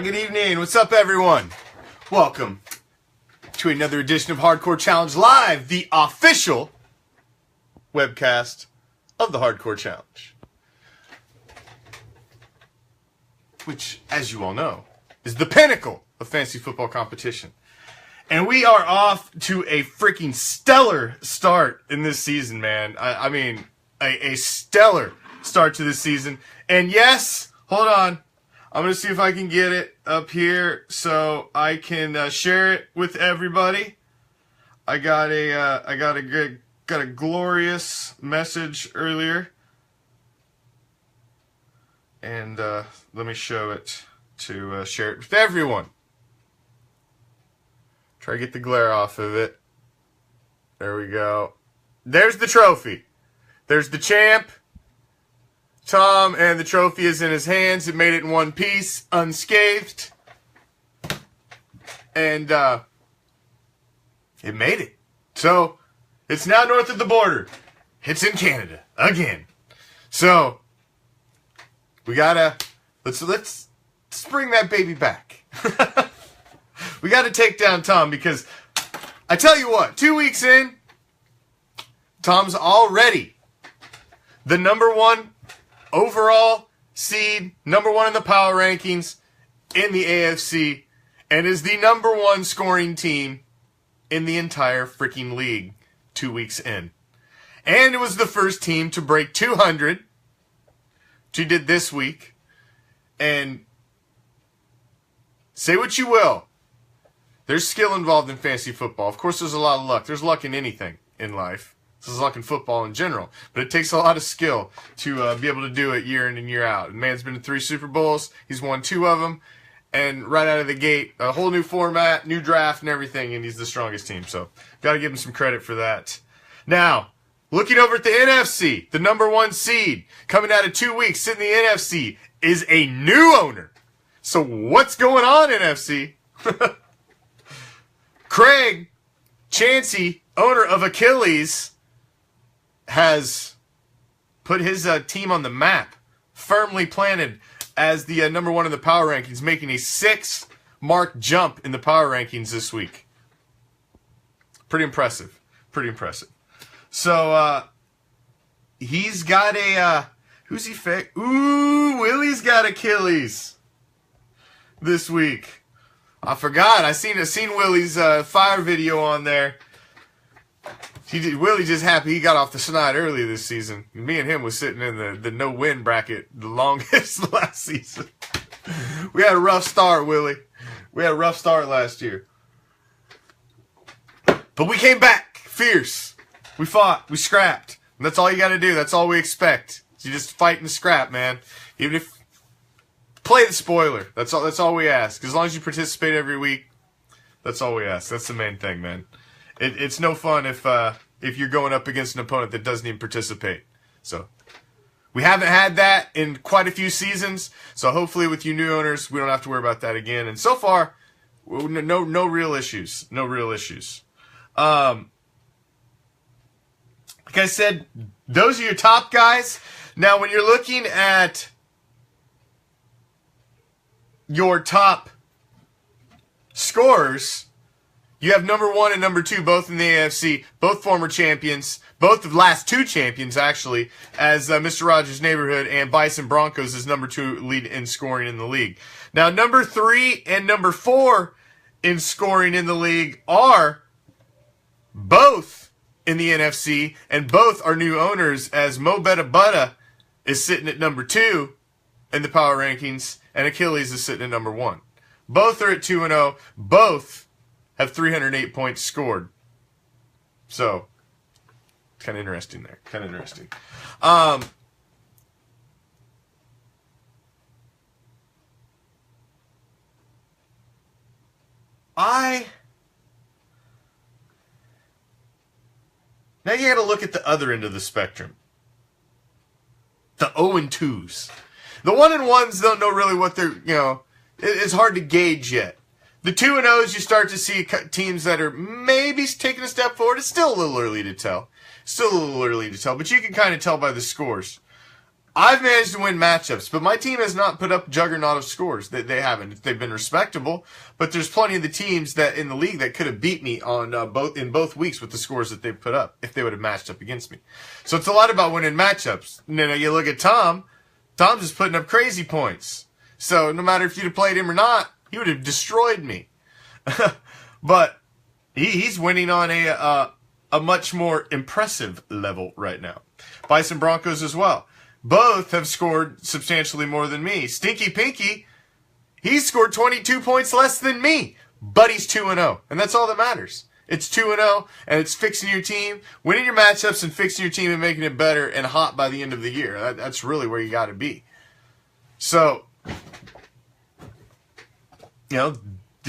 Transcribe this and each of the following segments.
Good evening. What's up, everyone? Welcome to another edition of Hardcore Challenge Live, the official webcast of the Hardcore Challenge. Which, as you all know, is the pinnacle of fantasy football competition. And we are off to a freaking stellar start in this season, man. I mean, a stellar start to this season. And yes, hold on. I'm going to see if I can get it up here so I can share it with everybody. I got a glorious message earlier. And let me show it to share it with everyone. Try to get the glare off of it. There we go. There's the trophy. There's the champ, Tom, and the trophy is in his hands. It made it in one piece, unscathed. And it made it. So, it's now north of the border. It's in Canada. Again. So, we gotta, let's bring that baby back. We got to take down Tom because I tell you what, 2 weeks in, Tom's already the #1 overall seed, #1 in the power rankings in the AFC, and is the #1 scoring team in the entire freaking league 2 weeks in. And it was the first team to break 200, which he did this week. And say what you will, there's skill involved in fantasy football. Of course, there's a lot of luck. There's luck in anything in life. There's luck in football in general. But it takes a lot of skill to be able to do it year in and year out. The man's been to 3 Super Bowls. He's won 2 of them. And right out of the gate, a whole new format, new draft and everything, and he's the strongest team. So, got to give him some credit for that. Now, looking over at the NFC, the #1 seed, coming out of 2 weeks, sitting in the NFC, is a new owner. So, what's going on, NFC? Craig Chansey, owner of Achilles, has put his team on the map, firmly planted as the #1 in the power rankings, making a 6-mark jump in the power rankings this week. Pretty impressive. Pretty impressive. So, he's got a, who's he Ooh, Willie's got Achilles this week. I forgot. I seen Willie's fire video on there. Willie just happy he got off the schneid early this season. Me and him was sitting in the no-win bracket the longest last season. We had a rough start, Willie. We had a rough start last year. But we came back fierce. We fought. We scrapped. And that's all you got to do. That's all we expect. You just fight and scrap, man. Even if play the spoiler. That's all we ask. As long as you participate every week, that's all we ask. That's the main thing, man. It's no fun if you're going up against an opponent that doesn't even participate. So we haven't had that in quite a few seasons. So hopefully with you new owners, we don't have to worry about that again. And so far, no real issues. No real issues. Like I said, those are your top guys. Now, when you're looking at your top scorers, you have #1 and #2 both in the AFC, both former champions, both the last 2 champions actually, as Mr. Rogers' Neighborhood and Bison Broncos is #2 lead in scoring in the league. Now, #3 and #4 in scoring in the league are both in the NFC, and both are new owners, as Mo Betta Butta is sitting at #2 in the power rankings, and Achilles is sitting at #1. Both are at 2-0. Both have 308 points scored. So, kind of interesting there. Kind of interesting. Now you got to look at the other end of the spectrum. The 0-2s. The 1-1s don't know really what they're, it's hard to gauge yet. The 2-0s, you start to see teams that are maybe taking a step forward. It's still a little early to tell. But you can kind of tell by the scores. I've managed to win matchups, but my team has not put up a juggernaut of scores. They haven't. They've been respectable, but there's plenty of the teams that in the league that could have beat me on both weeks with the scores that they've put up if they would have matched up against me. So it's a lot about winning matchups. You look at Tom. Tom's just putting up crazy points. So no matter if you'd have played him or not, he would have destroyed me. But he's winning on a much more impressive level right now. Bison Broncos as well. Both have scored substantially more than me. Stinky Pinky, he's scored 22 points less than me, but he's 2-0, and that's all that matters. It's 2-0, and it's fixing your team, winning your matchups, and fixing your team and making it better and hot by the end of the year. That's really where you got to be. So, the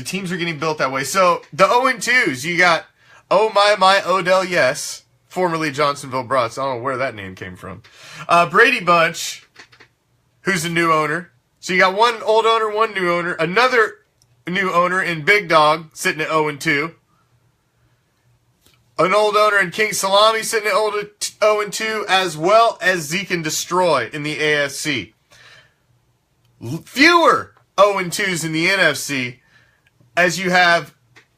teams are getting built that way. So, the 0-2s, you got Oh My Odell Yes, formerly Johnsonville Brats. I don't know where that name came from. Brady Bunch, who's a new owner. So you got one old owner, one new owner. Another new owner in Big Dog, sitting at 0-2. An old owner in King Salami, sitting at 0-2, as well as Zeke and Destroy in the AFC. Fewer 0-2s in the NFC, as you have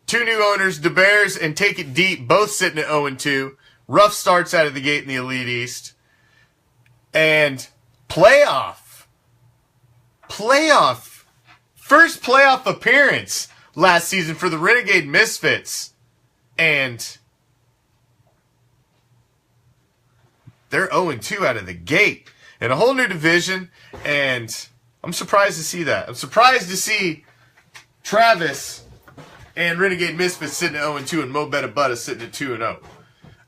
two new owners, the Bears and Take It Deep, both sitting at 0-2. Rough starts out of the gate in the Elite East. And playoff. First playoff appearance last season for the Renegade Misfits. And they're 0-2 out of the gate. In a whole new division. And I'm surprised to see that. I'm surprised to see Travis and Renegade Misfits sitting at 0-2 and Mo Betta Butta sitting at 2-0.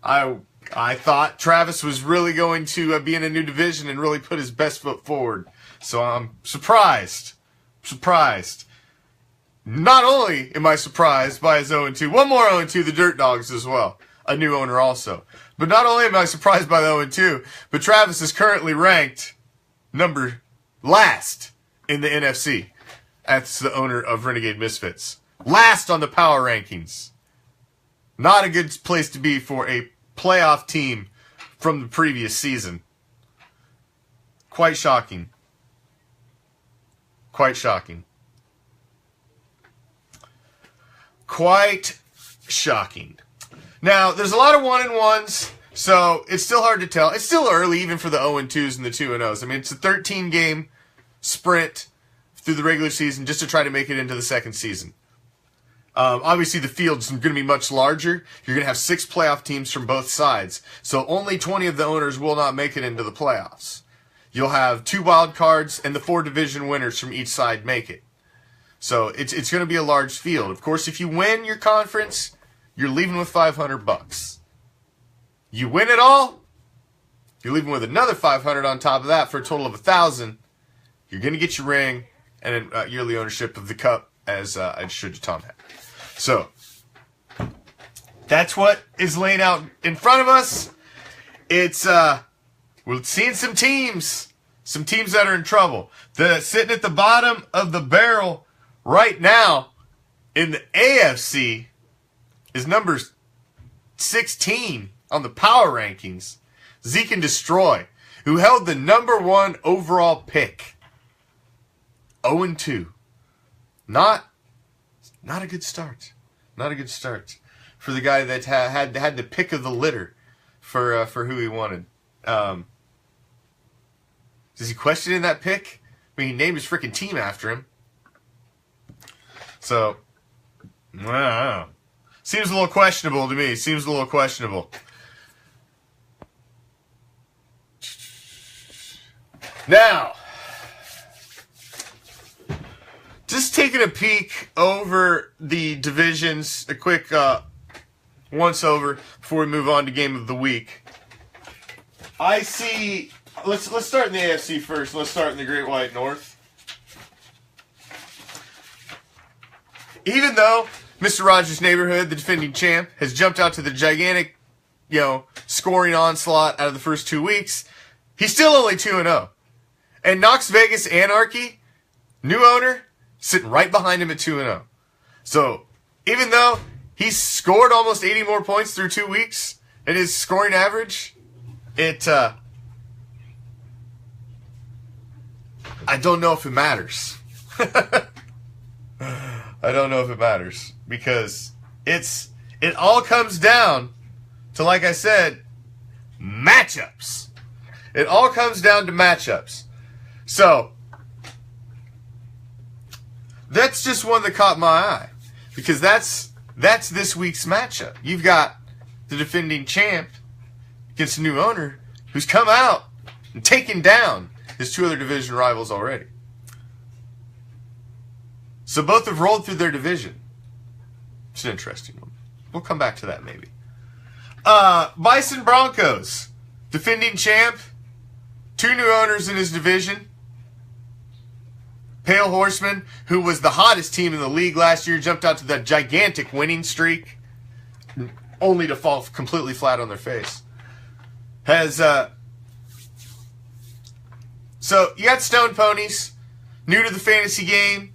I thought Travis was really going to be in a new division and really put his best foot forward. So I'm surprised. Not only am I surprised by his 0-2, one more 0-2, the Dirt Dogs as well. A new owner also. But not only am I surprised by the 0-2, but Travis is currently ranked number last in the NFC. That's the owner of Renegade Misfits. Last on the power rankings. Not a good place to be for a playoff team from the previous season. Quite shocking. Quite shocking. Now, there's a lot of 1-1s, so it's still hard to tell. It's still early even for the 0-2s and the 2-0s. I mean, it's a 13-game sprint through the regular season just to try to make it into the second season. Obviously, the field's going to be much larger. You're going to have 6 playoff teams from both sides. So only 20 of the owners will not make it into the playoffs. You'll have 2 wild cards, and the 4 division winners from each side make it. So it's going to be a large field. Of course, if you win your conference, you're leaving with $500. You win it all, you're leaving with another $500 on top of that for a total of $1,000. You're going to get your ring and yearly ownership of the cup, as I showed you Tom had. So, that's what is laying out in front of us. It's, we're seeing some teams that are in trouble. Sitting at the bottom of the barrel right now in the AFC is number 16 on the power rankings, Zeke and Destroy, who held the number 1 overall pick. 0-2. Not a good start. Not a good start for the guy that had the pick of the litter for who he wanted. Is he questioning that pick? I mean, he named his freaking team after him. So, I don't know. Seems a little questionable to me. Seems a little questionable. Now, just taking a peek over the divisions, a quick once over before we move on to game of the week. I see. Let's start in the AFC first. Let's start in the Great White North. Even though Mr. Rogers' Neighborhood, the defending champ, has jumped out to the gigantic, scoring onslaught out of the first 2 weeks, he's still only 2-0. And Knox Vegas Anarchy, new owner, sitting right behind him at 2-0. So, even though he's scored almost 80 more points through 2 weeks in his scoring average, I don't know if it matters. I don't know if it matters because it all comes down to, like I said, matchups. It all comes down to matchups. So that's just one that caught my eye because that's this week's matchup. You've got the defending champ against a new owner who's come out and taken down his two other division rivals already. So both have rolled through their division. It's an interesting one. We'll come back to that maybe. Bison Broncos, defending champ, two new owners in his division. Pale Horseman, who was the hottest team in the league last year, jumped out to that gigantic winning streak, only to fall completely flat on their face. So you got Stone Ponies, new to the fantasy game,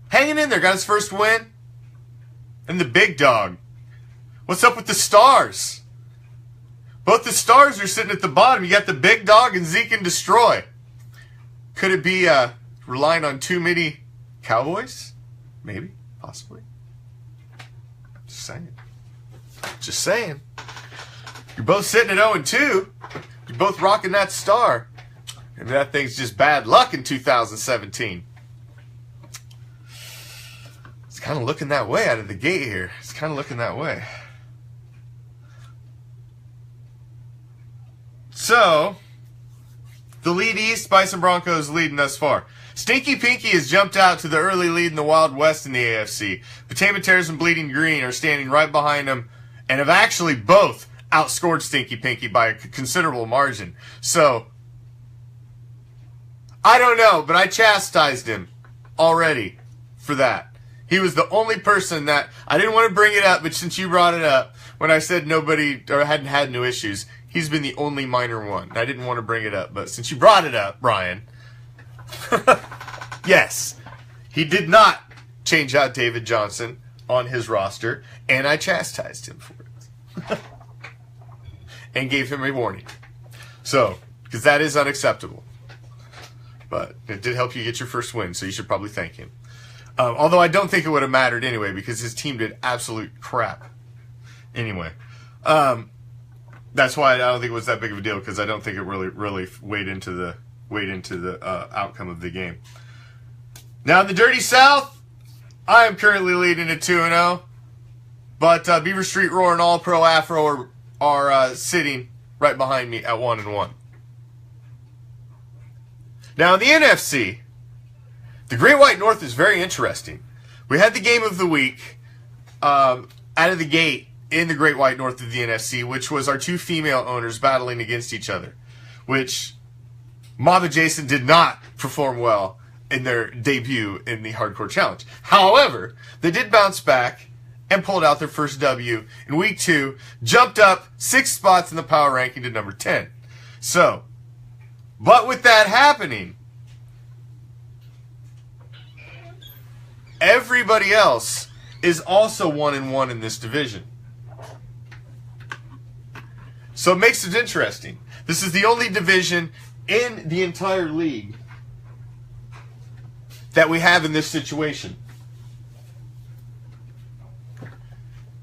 hanging in there, got his first win. And the big dog, what's up with the Stars? Both the Stars are sitting at the bottom. You got the big dog and Zeke and Destroy. Could it be relying on too many Cowboys? Maybe, possibly. Just saying. Just saying. You're both sitting at 0-2. You're both rocking that star. And that thing's just bad luck in 2017. It's kind of looking that way out of the gate here. It's kind of looking that way. So, the lead East, Bison Broncos leading thus far. Stinky Pinky has jumped out to the early lead in the Wild West in the AFC. Potama Tears and Bleeding Green are standing right behind him and have actually both outscored Stinky Pinky by a considerable margin. So, I don't know, but I chastised him already for that. He was the only person that, I didn't want to bring it up, but since you brought it up, when I said nobody, or hadn't had no issues, he's been the only minor one. I didn't want to bring it up, but since you brought it up, Brian, yes, he did not change out David Johnson on his roster, and I chastised him for it. And gave him a warning. So, because that is unacceptable. But it did help you get your first win, so you should probably thank him. Although I don't think it would have mattered anyway, because his team did absolute crap. Anyway. That's why I don't think it was that big of a deal, because I don't think it really weighed into the outcome of the game. Now in the Dirty South, I am currently leading at 2-0. But Beaver Street Roar and All Pro Afro are sitting right behind me at 1-1. Now in the NFC, the Great White North is very interesting. We had the game of the week out of the gate in the Great White North of the NFC, which was our two female owners battling against each other, which Mob Adjacent did not perform well in their debut in the Hardcore Challenge. However, they did bounce back and pulled out their first W in week 2, jumped up 6 spots in the power ranking to number 10. So, but with that happening, everybody else is also 1-1 in this division. So it makes it interesting. This is the only division in the entire league that we have in this situation.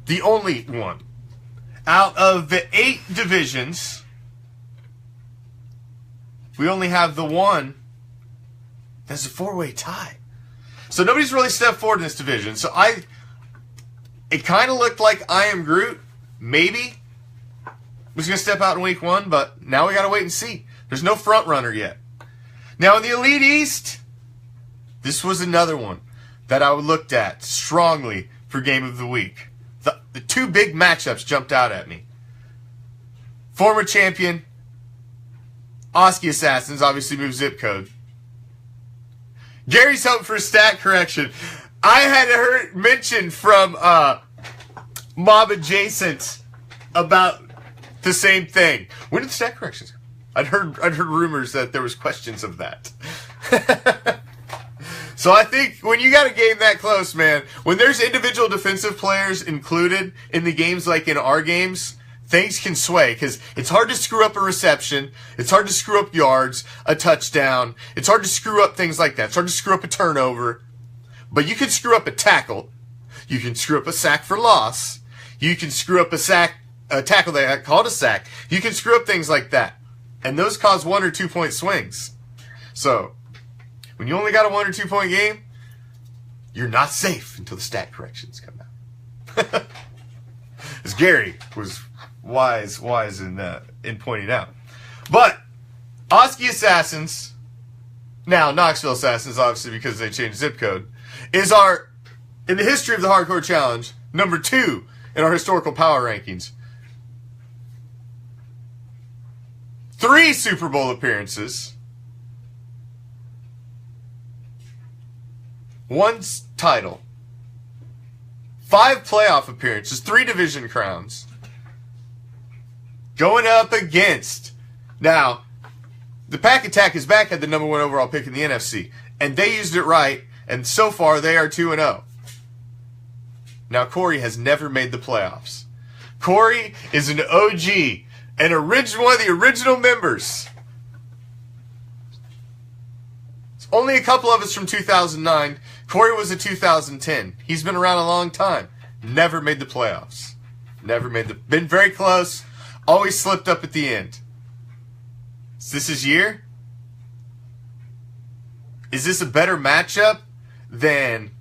The only one. Out of the 8 divisions, we only have the one that's a 4-way tie. So nobody's really stepped forward in this division. So it kind of looked like I Am Groot, maybe, was going to step out in week 1, but now we got to wait and see. There's no front runner yet. Now in the Elite East, this was another one that I looked at strongly for Game of the Week. The 2 big matchups jumped out at me. Former champion, Oski Assassins, obviously moved zip code. Gary's hoping for a stat correction. I had heard mentioned from Mob Adjacent about the same thing. When did the stat corrections come? I'd heard rumors that there was questions of that. So I think when you got a game that close, man, when there's individual defensive players included in the games like in our games, things can sway because it's hard to screw up a reception. It's hard to screw up yards, a touchdown. It's hard to screw up things like that. It's hard to screw up a turnover. But you can screw up a tackle. You can screw up a sack for loss. You can screw up a tackle that I called a sack. You can screw up things like that. And those cause 1 or 2 point swings. So, when you only got a 1 or 2 point game, you're not safe until the stat corrections come out. As Gary was wise in pointing out. But, Oski Assassins, now Knoxville Assassins, obviously because they changed zip code, is in the history of the Hardcore Challenge, number 2 in our historical power rankings. 3 Super Bowl appearances. 1 title. 5 playoff appearances. 3 division crowns. Going up against. Now, the Pack Attack is back at the number 1 overall pick in the NFC. And they used it right. And so far, they are 2-0. Now, Corey has never made the playoffs. Corey is an OG. One of the original members. It's only a couple of us from 2009. Corey was a 2010. He's been around a long time. Never made the playoffs. Been very close. Always slipped up at the end. Is this his year? Is this a better matchup than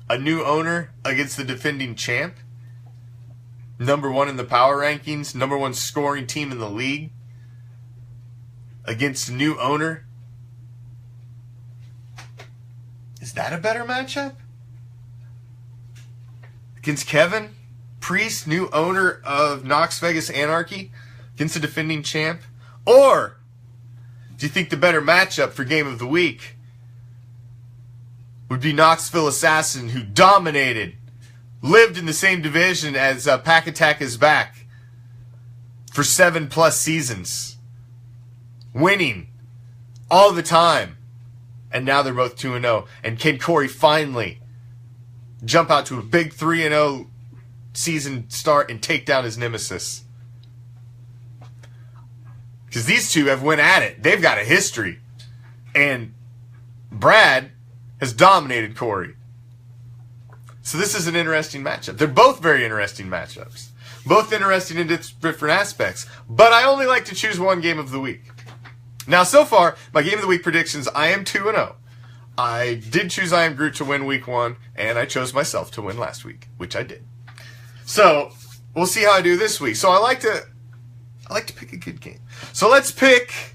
a new owner against the defending champ? Number 1 in the power rankings, number 1 scoring team in the league, against a new owner. Is that a better matchup? Against Kevin Priest, new owner of Knox Vegas Anarchy, against the defending champ? Or do you think the better matchup for Game of the Week would be Knoxville Assassin, who dominated, lived in the same division as Pack Attack is back for 7+ seasons, winning all the time, and now they're both 2-0. And can Corey finally jump out to a big 3-0 season start and take down his nemesis? Because these two have went at it. They've got a history. And Brad has dominated Corey. So this is an interesting matchup. They're both very interesting matchups. Both interesting in different aspects. But I only like to choose one game of the week. Now, so far, my game of the week predictions, I am 2-0. I did choose I Am Groot to win week 1, and I chose myself to win last week, which I did. So, we'll see how I do this week. So I like to pick a good game. So let's pick,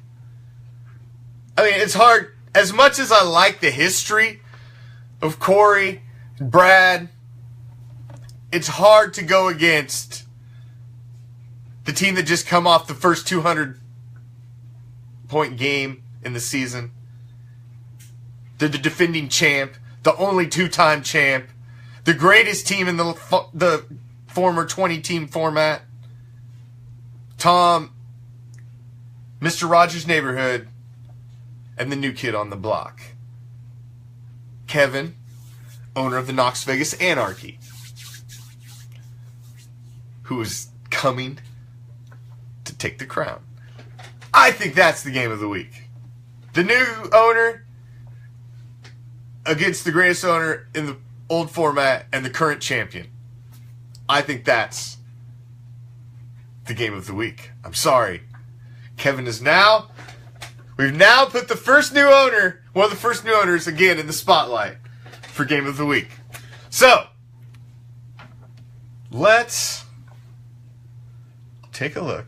it's hard. As much as I like the history of Corey, Brad, it's hard to go against the team that just come off the first 200-point game in the season. They're the defending champ, the only 2-time champ, the greatest team in the former 20-team format. Tom, Mr. Rogers' Neighborhood, and the new kid on the block. Kevin, owner of the Knox Vegas Anarchy, who is coming to take the crown. I think that's the game of the week. The new owner against the greatest owner in the old format and the current champion. I think that's the game of the week. I'm sorry. Kevin is now... We've now put the first new owner, one of the first new owners, again in the spotlight for Game of the Week. So, let's take a look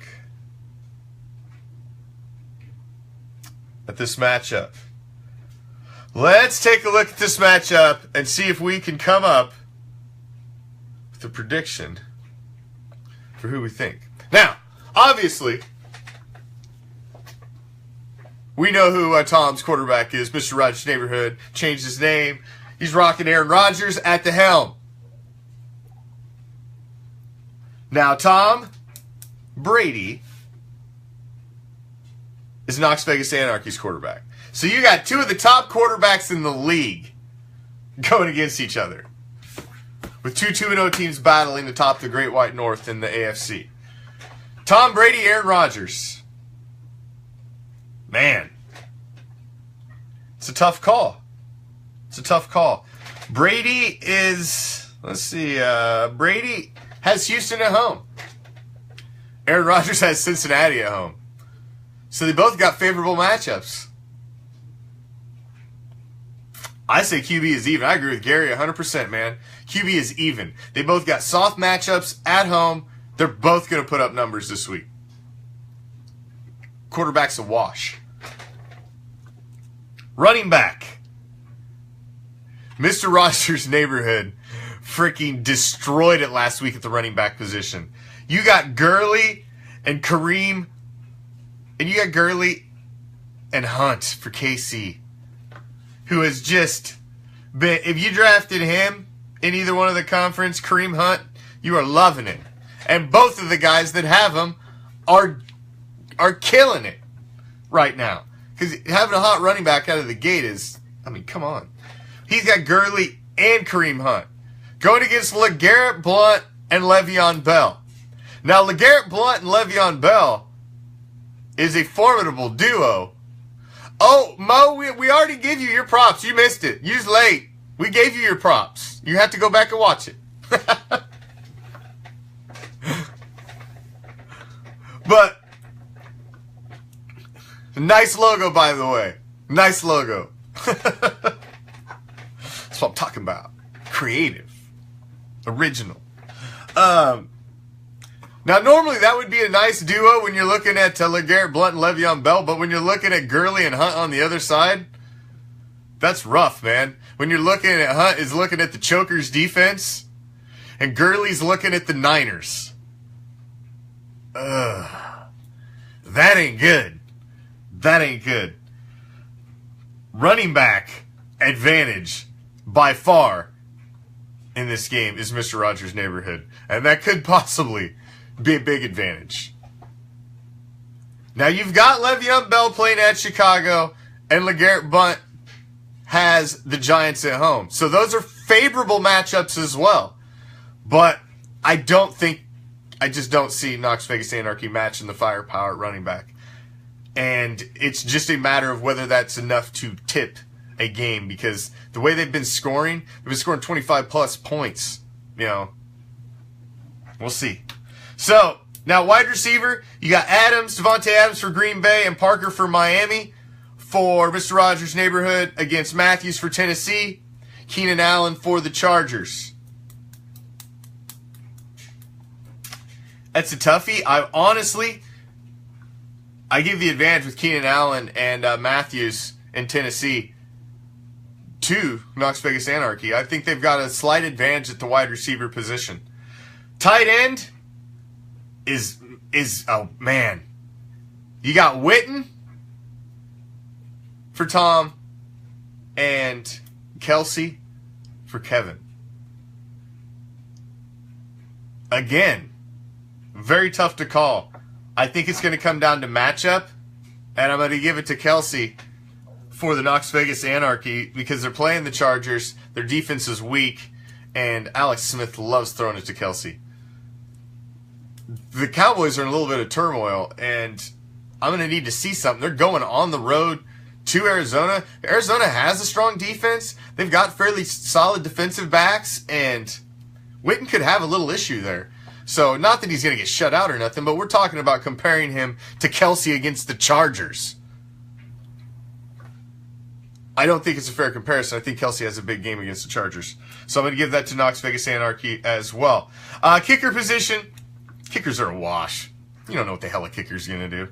at this matchup. Let's take a look at this matchup and see if we can come up with a prediction for who we think. Now, obviously, we know who Tom's quarterback is. Mr. Rogers' Neighborhood changed his name. He's rocking Aaron Rodgers at the helm. Now, Tom Brady is Knox Vegas Anarchy's quarterback. So you got 2 of the top quarterbacks in the league going against each other. with two 2-0 teams battling atop the Great White North in the AFC. Tom Brady, Aaron Rodgers. Man, it's a tough call. It's a tough call. Brady is, let's see, Brady has Houston at home. Aaron Rodgers has Cincinnati at home. So they both got favorable matchups. I say QB is even. I agree with Gary 100%, man. QB is even. They both got soft matchups at home. They're both going to put up numbers this week. Quarterback's a wash. Running back. Mr. Rogers' neighborhood freaking destroyed it last week at the running back position. You got Gurley and Kareem, and you got Gurley and Hunt for KC, who has just been, if you drafted him in either one of the conference, Kareem Hunt, you are loving it. And both of the guys that have him are killing it right now. Because having a hot running back out of the gate is, I mean, come on. He's got Gurley and Kareem Hunt going against LeGarrette Blount and Le'Veon Bell. Now, LeGarrette Blount and Le'Veon Bell is a formidable duo. Oh, Mo, we already gave you your props. You missed it. You was late. We gave you your props. You have to go back and watch it. But, nice logo, by the way. Nice logo. That's what I'm talking about. Creative. Original. Now, normally that would be a nice duo when you're looking at LeGarrette Blount and Le'Veon Bell, but when you're looking at Gurley and Hunt on the other side, that's rough, man. When you're looking at Hunt is looking at the Chokers defense, and Gurley's looking at the Niners. That ain't good. That ain't good. Running back advantage by far in this game is Mr. Rogers' neighborhood. And that could possibly be a big advantage. Now you've got Le'Veon Bell playing at Chicago, and LeGarrette Blount has the Giants at home. So those are favorable matchups as well. But I just don't see Knox Vegas Anarchy matching the firepower at running back. And it's just a matter of whether that's enough to tip a game, because the way they've been scoring 25 plus points. You know, we'll see. So, now wide receiver, you got Adams, Devontae Adams for Green Bay, and Parker for Miami for Mr. Rogers' neighborhood against Matthews for Tennessee, Keenan Allen for the Chargers. That's a toughie. I give the advantage with Keenan Allen and Matthews in Tennessee to Knox Vegas Anarchy. I think they've got a slight advantage at the wide receiver position. Tight end is oh man. You got Witten for Tom and Kelsey for Kevin. Again, very tough to call. I think it's going to come down to matchup, and I'm going to give it to Kelsey for the Knox Vegas Anarchy because they're playing the Chargers. Their defense is weak, and Alex Smith loves throwing it to Kelsey. The Cowboys are in a little bit of turmoil, and I'm going to need to see something. They're going on the road to Arizona. Arizona has a strong defense. They've got fairly solid defensive backs, and Witten could have a little issue there. So, not that he's going to get shut out or nothing, but we're talking about comparing him to Kelsey against the Chargers. I don't think it's a fair comparison. I think Kelsey has a big game against the Chargers. So, I'm going to give that to Knox Vegas Anarchy as well. Kicker position. Kickers are a wash. You don't know what the hell a kicker's going to do.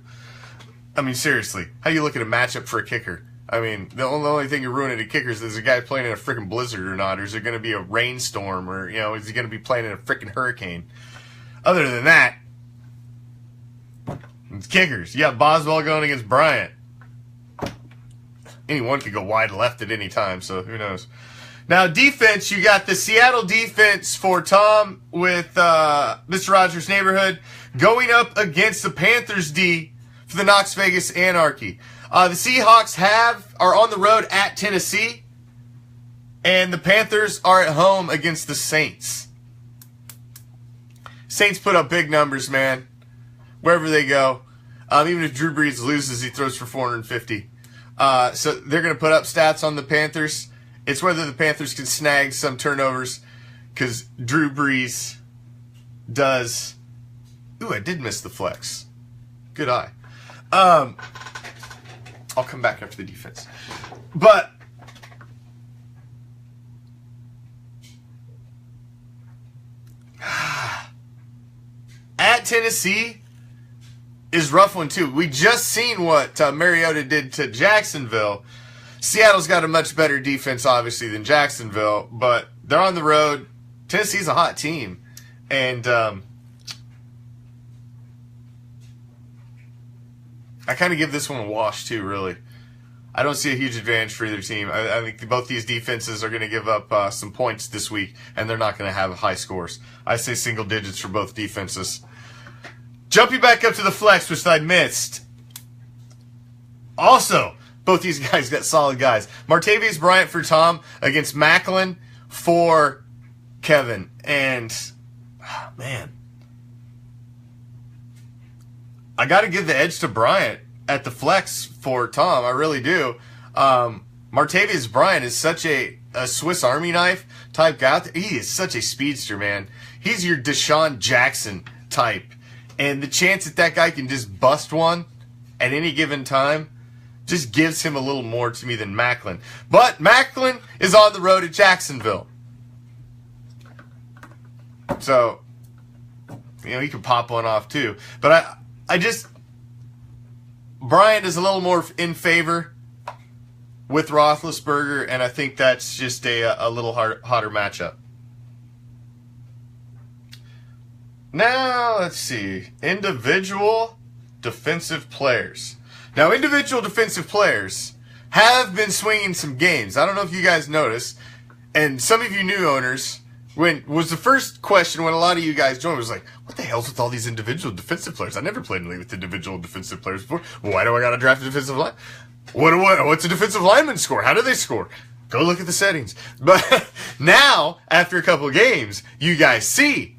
I mean, seriously. How do you look at a matchup for a kicker? I mean, the only thing you're ruining at kickers is a guy playing in a freaking blizzard or not, or is it going to be a rainstorm, or, you know, is he going to be playing in a freaking hurricane? Other than that, it's kickers. You got Boswell going against Bryant. Anyone could go wide left at any time, so who knows. Now, defense, you got the Seattle defense for Tom with Mr. Rogers' neighborhood going up against the Panthers D for the Knox Vegas Anarchy. The Seahawks are on the road at Tennessee. And the Panthers are at home against the Saints. Saints put up big numbers, man. Wherever they go. Even if Drew Brees loses, he throws for 450. So they're going to put up stats on the Panthers. It's whether the Panthers can snag some turnovers. Because Drew Brees does... Ooh, I did miss the flex. Good eye. I'll come back after the defense. But... at Tennessee is a rough one too. We just seen what Mariota did to Jacksonville. Seattle's got a much better defense, obviously, than Jacksonville, but they're on the road. Tennessee's a hot team, and I kind of give this one a wash too. Really, I don't see a huge advantage for either team. I think both these defenses are going to give up some points this week, and they're not going to have high scores. I say single digits for both defenses. Jumping back up to the flex, which I missed. Also, both these guys got solid guys. Martavis Bryant for Tom against Macklin for Kevin. And, man, I got to give the edge to Bryant at the flex for Tom. I really do. Martavis Bryant is such a Swiss Army knife type guy. He is such a speedster, man. He's your Deshaun Jackson type. And the chance that guy can just bust one at any given time just gives him a little more to me than Macklin. But Macklin is on the road at Jacksonville. So, he could pop one off too. But I just... Bryant is a little more in favor with Roethlisberger, and I think that's just a little hotter matchup. Now, let's see. Individual defensive players. Now, individual defensive players have been swinging some games. I don't know if you guys noticed. And some of you new owners, was the first question when a lot of you guys joined was like, what the hell's with all these individual defensive players? I never played in a league with individual defensive players before. Why do I got to draft a defensive line? What's a defensive lineman score? How do they score? Go look at the settings. But now, after a couple of games, you guys see.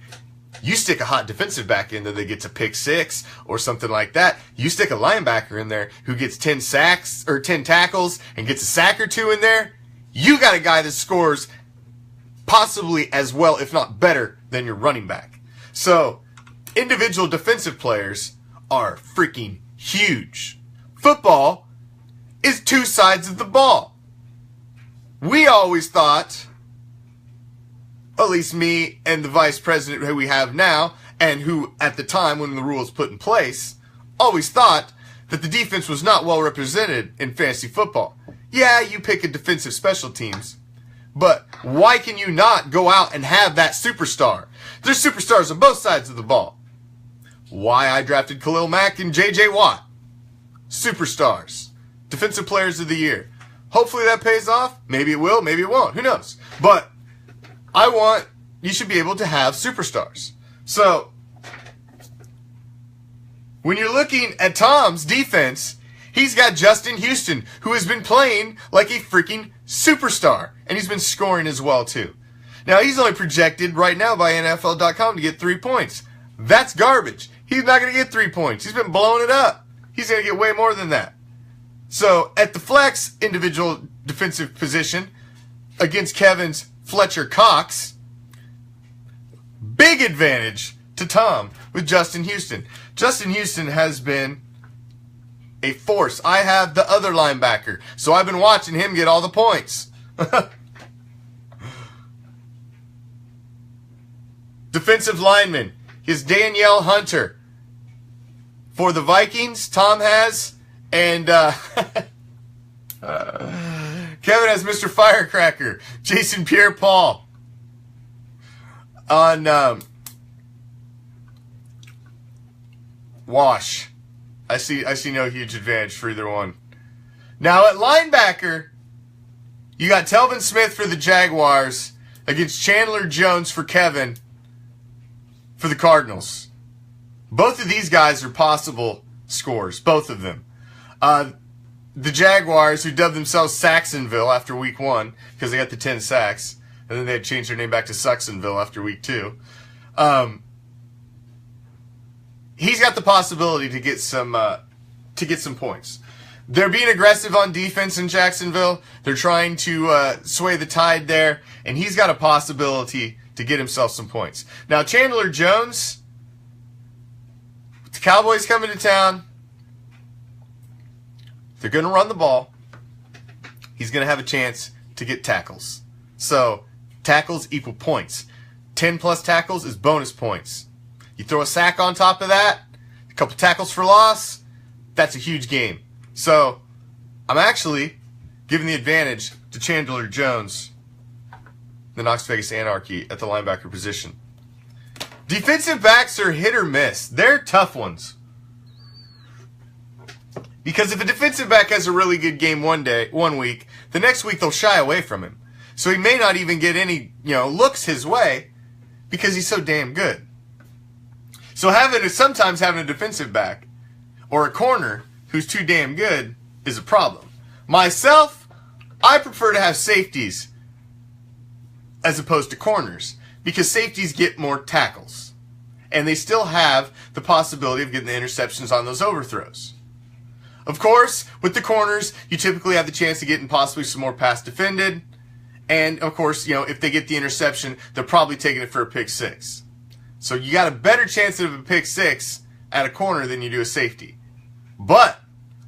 You stick a hot defensive back in there that gets a pick 6 or something like that. You stick a linebacker in there who gets 10 sacks or 10 tackles and gets a sack or 2 in there. You got a guy that scores possibly as well, if not better, than your running back. So, individual defensive players are freaking huge. Football is two sides of the ball. We always thought... at least me and the vice president who we have now, and who at the time when the rule was put in place, always thought that the defense was not well represented in fantasy football. Yeah, you pick a defensive special teams, but why can you not go out and have that superstar? There's superstars on both sides of the ball. Why I drafted Khalil Mack and J.J. Watt. Superstars. Defensive players of the year. Hopefully that pays off. Maybe it will, maybe it won't. Who knows? But you should be able to have superstars. So, when you're looking at Tom's defense, he's got Justin Houston, who has been playing like a freaking superstar. And he's been scoring as well, too. Now, he's only projected right now by NFL.com to get 3 points. That's garbage. He's not going to get 3 points. He's been blowing it up. He's going to get way more than that. So, at the flex individual defensive position, against Kevin's Fletcher Cox, big advantage to Tom with Justin Houston. Justin Houston has been a force. I have the other linebacker, so I've been watching him get all the points. Defensive lineman, he's Danielle Hunter. For the Vikings, Tom has, and Kevin has Mr. Firecracker, Jason Pierre-Paul. On wash. I see no huge advantage for either one. Now at linebacker, you got Telvin Smith for the Jaguars against Chandler Jones for Kevin for the Cardinals. Both of these guys are possible scores, both of them. the Jaguars, who dubbed themselves Saxonville after week 1 because they got the 10 sacks, and then they had changed their name back to Sucksonville after week 2. He's got the possibility to get some points. They're being aggressive on defense in Jacksonville. They're trying to sway the tide there, and he's got a possibility to get himself some points. Now, Chandler Jones, with the Cowboys coming to town, they're going to run the ball. He's going to have a chance to get tackles. So, tackles equal points. 10 plus tackles is bonus points. You throw a sack on top of that, a couple tackles for loss, that's a huge game. So, I'm actually giving the advantage to Chandler Jones, the Knox Vegas Anarchy, at the linebacker position. Defensive backs are hit or miss. They're tough ones. Because if a defensive back has a really good game one week, the next week they'll shy away from him. So he may not even get any, looks his way because he's so damn good. So sometimes having a defensive back or a corner who's too damn good is a problem. Myself, I prefer to have safeties as opposed to corners because safeties get more tackles. And they still have the possibility of getting the interceptions on those overthrows. Of course, with the corners, you typically have the chance of getting possibly some more pass defended. And, of course, if they get the interception, they're probably taking it for a pick 6. So you got a better chance of a pick 6 at a corner than you do a safety. But,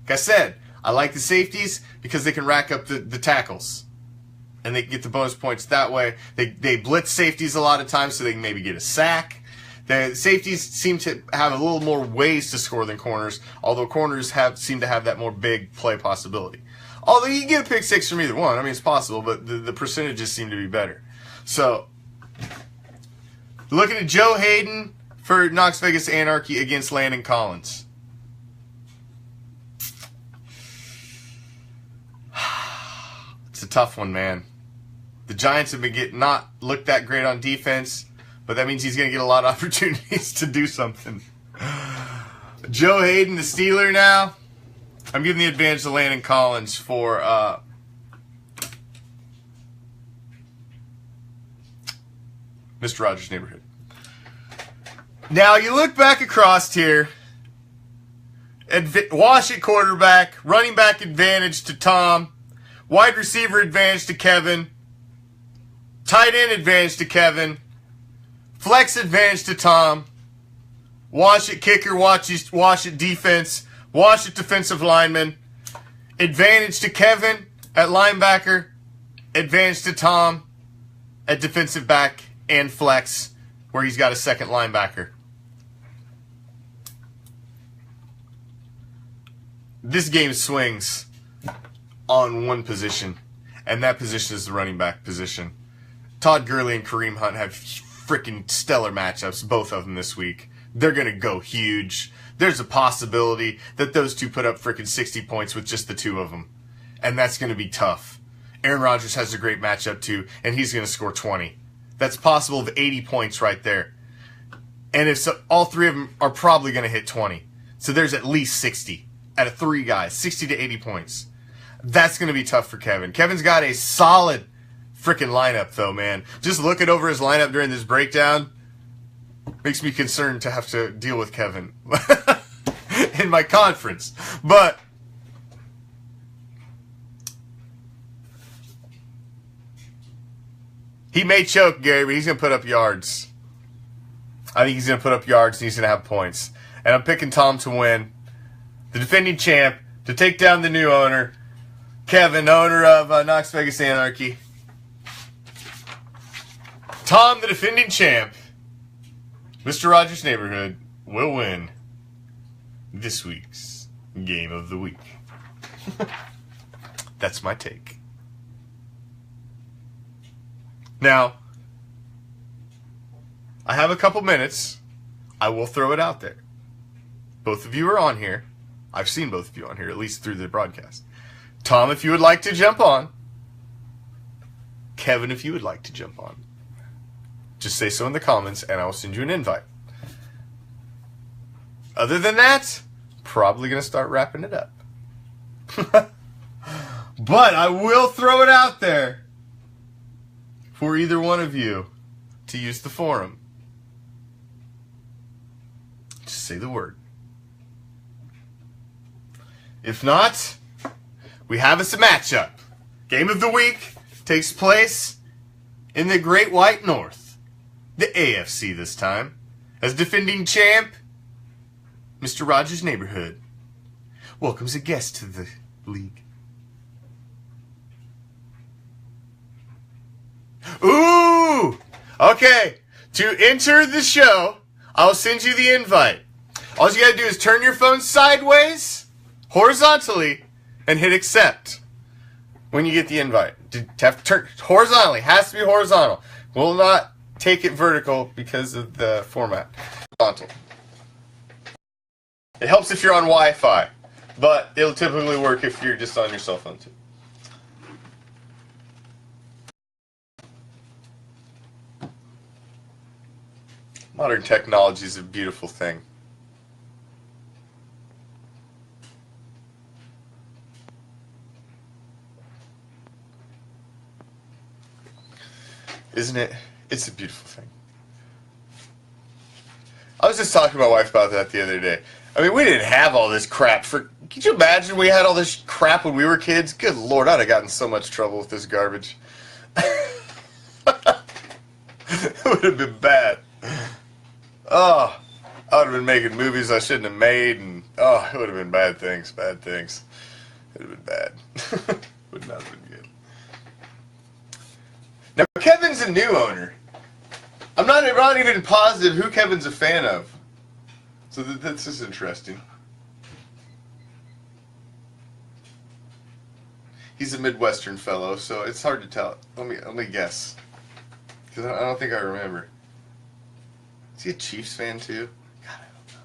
like I said, I like the safeties because they can rack up the tackles. And they can get the bonus points that way. They blitz safeties a lot of times so they can maybe get a sack. The safeties seem to have a little more ways to score than corners, although corners seem to have that more big play possibility. Although you can get a pick 6 from either one. I mean, it's possible, but the percentages seem to be better. So, looking at Joe Hayden for Knox Vegas Anarchy against Landon Collins. It's a tough one, man. The Giants have been not looked that great on defense, but that means he's going to get a lot of opportunities to do something. Joe Hayden, the Steeler now. I'm giving the advantage to Landon Collins for Mr. Rogers' Neighborhood. Now, you look back across here. Wash at quarterback. Running back advantage to Tom. Wide receiver advantage to Kevin. Tight end advantage to Kevin. Flex advantage to Tom. Wash it kicker, wash it defense. Wash it defensive lineman. Advantage to Kevin at linebacker. Advantage to Tom at defensive back and flex, where he's got a second linebacker. This game swings on one position, and that position is the running back position. Todd Gurley and Kareem Hunt have freaking stellar matchups, both of them this week. They're going to go huge. There's a possibility that those two put up freaking 60 points with just the two of them. And that's going to be tough. Aaron Rodgers has a great matchup too, and he's going to score 20. That's possible of 80 points right there. And if so, all three of them are probably going to hit 20. So there's at least 60 out of 3 guys, 60 to 80 points. That's going to be tough for Kevin. Kevin's got a solid freaking lineup though, man. Just looking over his lineup during this breakdown makes me concerned to have to deal with Kevin in my conference. But he may choke, Gary, but he's going to put up yards. I think he's going to put up yards and he's going to have points. And I'm picking Tom to win. The defending champ to take down the new owner, Kevin, owner of Knox Vegas Anarchy. Tom, the defending champ, Mr. Rogers' Neighborhood, will win this week's Game of the Week. That's my take. Now, I have a couple minutes. I will throw it out there. Both of you are on here. I've seen both of you on here, at least through the broadcast. Tom, if you would like to jump on. Kevin, if you would like to jump on. Just say so in the comments, and I will send you an invite. Other than that, probably going to start wrapping it up. But I will throw it out there for either one of you to use the forum. Just say the word. If not, we have us a matchup. Game of the week takes place in the Great White North, the AFC this time, as defending champ, Mr. Rogers' Neighborhood welcomes a guest to the league. Ooh! Okay, to enter the show, I'll send you the invite. All you gotta do is turn your phone sideways, horizontally, and hit accept when you get the invite. You have to turn horizontally. Has to be horizontal. Will not take it vertical because of the format. Horizontal. It helps if you're on Wi-Fi, but it'll typically work if you're just on your cell phone too. Modern technology is a beautiful thing. Isn't it? It's a beautiful thing. I was just talking to my wife about that the other day. I mean, we didn't have all this crap. Could you imagine we had all this crap when we were kids? Good Lord, I'd have gotten so much trouble with this garbage. It would have been bad. Oh, I would have been making movies I shouldn't have made, and oh, it would have been bad things. It would have been bad. Would not have been good. Now, Kevin's a new owner. I'm not even positive who Kevin's a fan of. So that's just interesting. He's a Midwestern fellow, so it's hard to tell. Let me guess. Because I don't think I remember. Is he a Chiefs fan too? God, I don't know.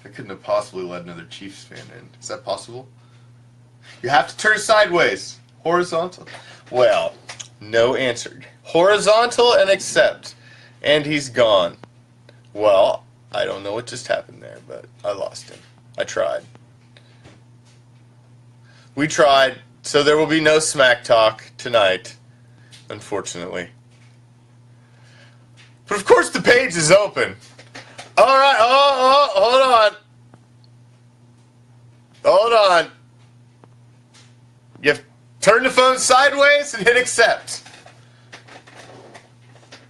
I couldn't have possibly let another Chiefs fan in. Is that possible? You have to turn sideways. Horizontal. Well, no answer. Horizontal and accept. And he's gone. Well, I don't know what just happened there, but I lost him. I tried. We tried, so there will be no smack talk tonight, unfortunately. But of course the page is open. Alright, hold on. Hold on. You have to turn the phone sideways and hit accept.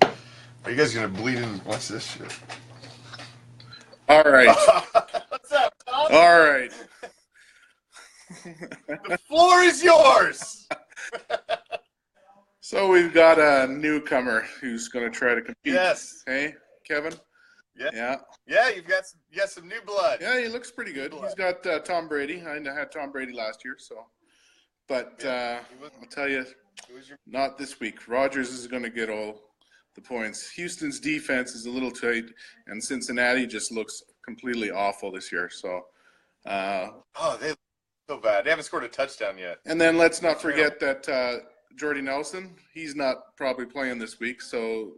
Are you guys gonna bleed and watch this shit? All right. What's up, Tom? All right. The floor is yours. So we've got a newcomer who's going to try to compete. Yes. Hey, Kevin? Yeah. Yeah. Yeah, you got some new blood. Yeah, he looks pretty good. He's got Tom Brady. I had Tom Brady last year, so. But I'll tell you, not this week. Rodgers is going to get all the points. Houston's defense is a little tight, and Cincinnati just looks completely awful this year. So. They look so bad. They haven't scored a touchdown yet. And then let's not forget that Jordy Nelson, he's not probably playing this week, so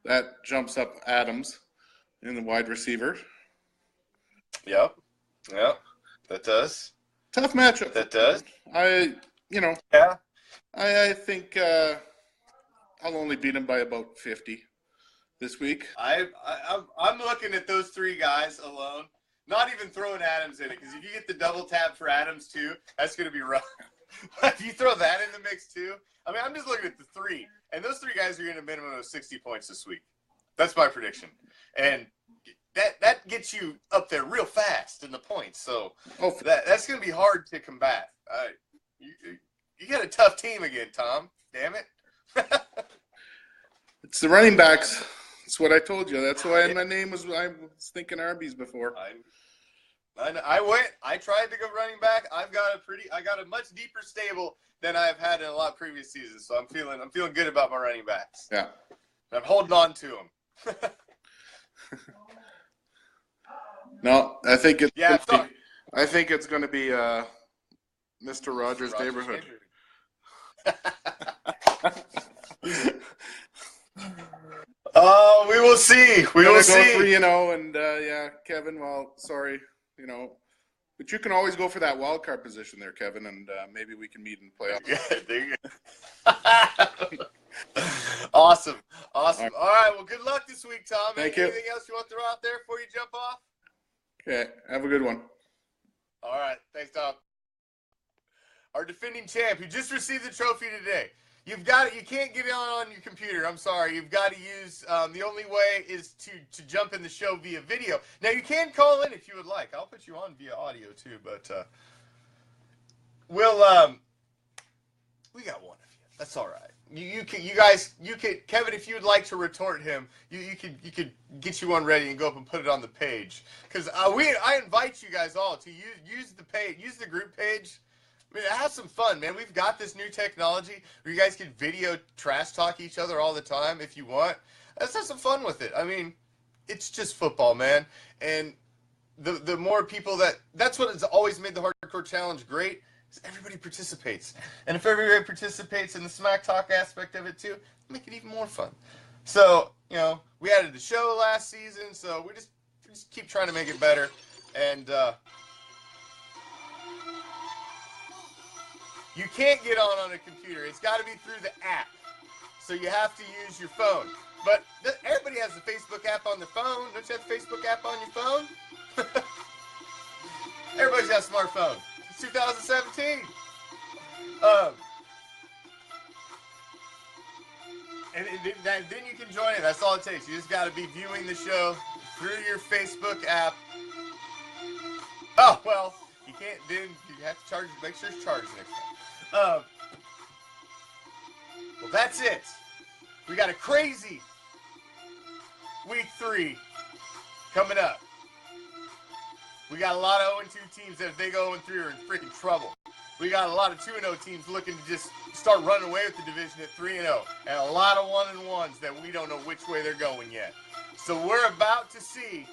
that jumps up Adams in the wide receiver. Yep, that does. Tough matchup. That does. Yeah. I think I'll only beat him by about 50 this week. I'm looking at those three guys alone. Not even throwing Adams in it, because if you get the double tap for Adams too, that's going to be rough. If you throw that in the mix too, I mean, I'm just looking at the three, and those three guys are getting a minimum of 60 points this week. That's my prediction, and that gets you up there real fast in the points. So that's going to be hard to combat. You got a tough team again, Tom. Damn it. It's the running backs. That's what I told you. That's why my name was. I was thinking Arby's before. I tried to go running back. I got a much deeper stable than I've had in a lot of previous seasons. So I'm feeling good about my running backs. Yeah. I'm holding on to them. No, I think it's. Yeah, I think it's going to be Mr. Rogers' Neighborhood. Oh, we will see. We will see. 3-0, and yeah, Kevin. Well, sorry. But you can always go for that wild card position there, Kevin, and maybe we can meet in the playoffs. Yeah, there you go. Awesome. All right. Well, good luck this week, Tom. Thank you. Anything else you want to throw out there before you jump off? Okay. Have a good one. All right. Thanks, Tom. Our defending champ, who just received the trophy today. You can't get it on your computer. I'm sorry. You've got to use, the only way is to jump in the show via video. Now, you can call in if you would like. I'll put you on via audio, too, but we got one of you. That's all right. You guys, Kevin, if you would like to retort him, you could get you one ready and go up and put it on the page. Because I invite you guys all to use the page, use the group page. I mean, have some fun, man. We've got this new technology where you guys can video trash talk each other all the time if you want. Let's have some fun with it. I mean, it's just football, man. And the more people that's what has always made the Hardcore Challenge great, is everybody participates. And if everybody participates in the smack talk aspect of it too, make it even more fun. So, we added the show last season, so we just keep trying to make it better. And you can't get on a computer. It's got to be through the app. So you have to use your phone. But everybody has the Facebook app on their phone. Don't you have the Facebook app on your phone? Everybody's got a smartphone. It's 2017. And then you can join it. That's all it takes. You just got to be viewing the show through your Facebook app. Oh, well, you can't. Then you have to charge. Make sure it's charged next time. Well, that's it. We got a crazy week 3 coming up. We got a lot of 0-2 teams that if they go 0-3 are in freaking trouble. We got a lot of 2-0 teams looking to just start running away with the division at 3-0. And a lot of 1-1s that we don't know which way they're going yet. So we're about to see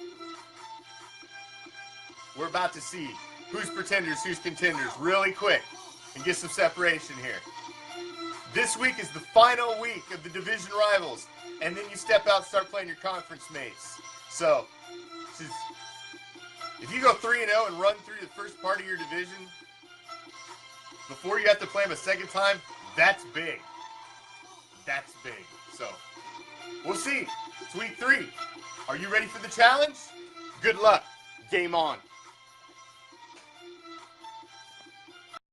who's pretenders, who's contenders really quick. And get some separation here. This week is the final week of the division rivals, and then you step out and start playing your conference mates. So, if you go 3-0 and run through the first part of your division before you have to play them a second time, that's big. That's big. So, we'll see. It's week 3. Are you ready for the challenge? Good luck. Game on.